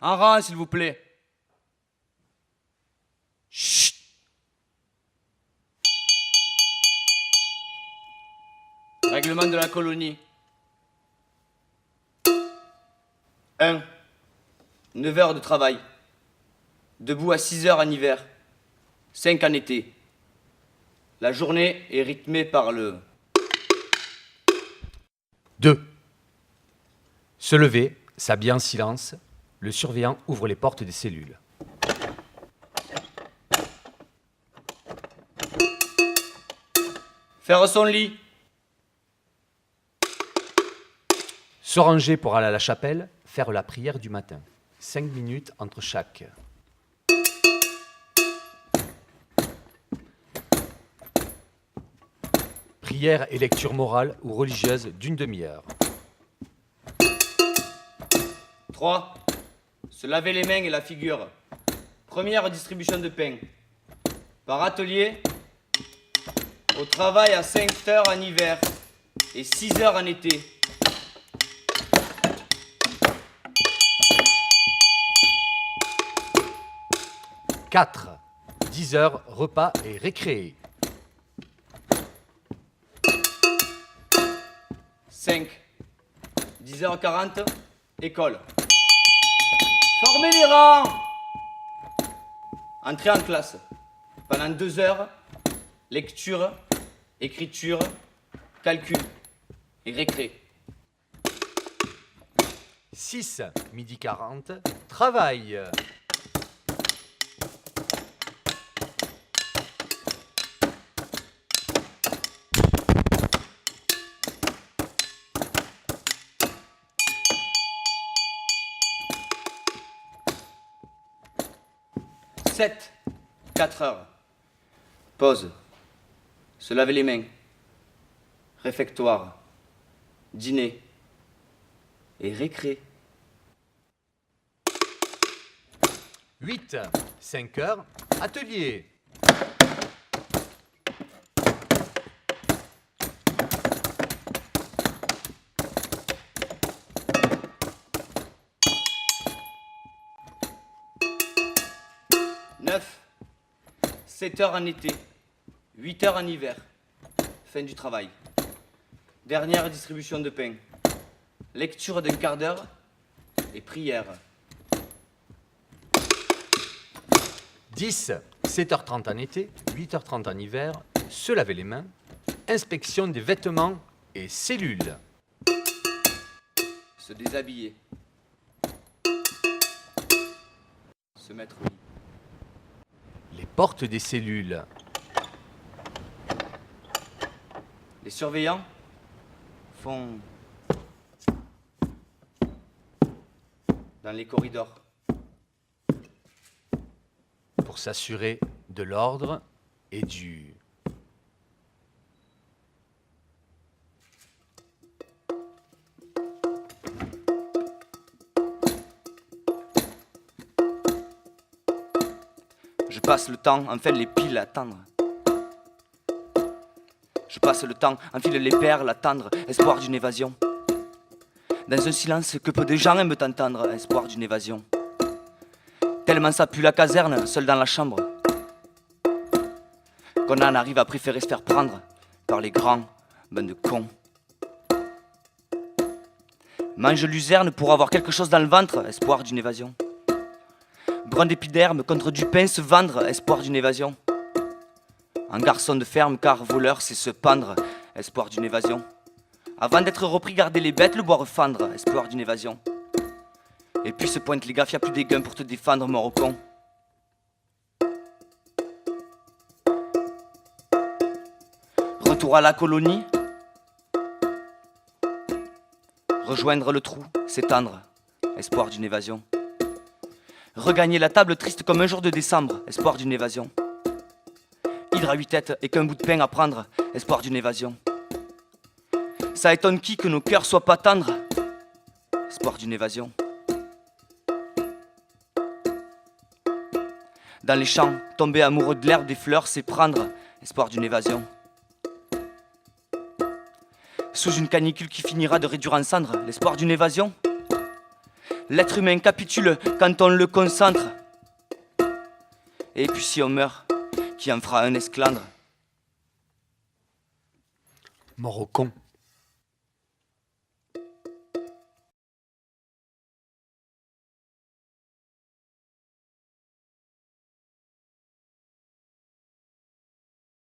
En rang, s'il vous plaît. Chut! Règlement de la colonie. 1. 9 heures de travail. Debout à 6 heures en hiver. 5 en été. La journée est rythmée par le... 2. Se lever, s'habiller en silence. Le surveillant ouvre les portes des cellules. Faire son lit. Se ranger pour aller à la chapelle, faire la prière du matin. 5 minutes entre chaque. Prière et lecture morale ou religieuse d'une demi-heure. 3. Se laver les mains et la figure. Première distribution de pain. Par atelier, au travail à 5 heures en hiver et 6 heures en été. 4. 10 heures, repas et récré. 5. 10h40, école. Formez les rangs. Entrée en classe. Pendant 2 heures, lecture, écriture, calcul et récré. 6. Midi 40. Travail. 7. 4 heures. Pause. Se laver les mains. Réfectoire. Dîner. Et récré. 8. 5 heures. Atelier. 9. 7 heures en été. 8 heures en hiver. Fin du travail. Dernière distribution de pain. Lecture d'un quart d'heure et prière. 10. 7h30 en été. 8h30 en hiver. Se laver les mains. Inspection des vêtements et cellules. Se déshabiller. Se mettre au lit. Les portes des cellules. Les surveillants font dans les corridors. Pour s'assurer de l'ordre et du... Je passe le temps, enfile les piles à tendre. Je passe le temps, enfile les perles à tendre, espoir d'une évasion. Dans un silence que peu de gens aiment entendre, espoir d'une évasion. Tellement ça pue la caserne, seul dans la chambre, qu'on en arrive à préférer se faire prendre par les grands, ben de cons. Mange luzerne pour avoir quelque chose dans le ventre, espoir d'une évasion. Brun d'épiderme contre du pain se vendre, espoir d'une évasion. Un garçon de ferme car voleur c'est se pendre, espoir d'une évasion. Avant d'être repris garder les bêtes, le boire fendre, espoir d'une évasion. Et puis se pointe les gaffes, y'a plus des guns pour te défendre, mort con. Retour à la colonie. Rejoindre le trou, s'étendre, espoir d'une évasion. Regagner la table triste comme un jour de décembre, espoir d'une évasion. Hydre à 8 têtes et qu'un bout de pain à prendre, espoir d'une évasion. Ça étonne qui que nos cœurs soient pas tendres, espoir d'une évasion. Dans les champs, tomber amoureux de l'herbe, des fleurs, c'est prendre, espoir d'une évasion. Sous une canicule qui finira de réduire en cendres, l'espoir d'une évasion. L'être humain capitule quand on le concentre. Et puis si on meurt, qui en fera un esclandre? Mort au con.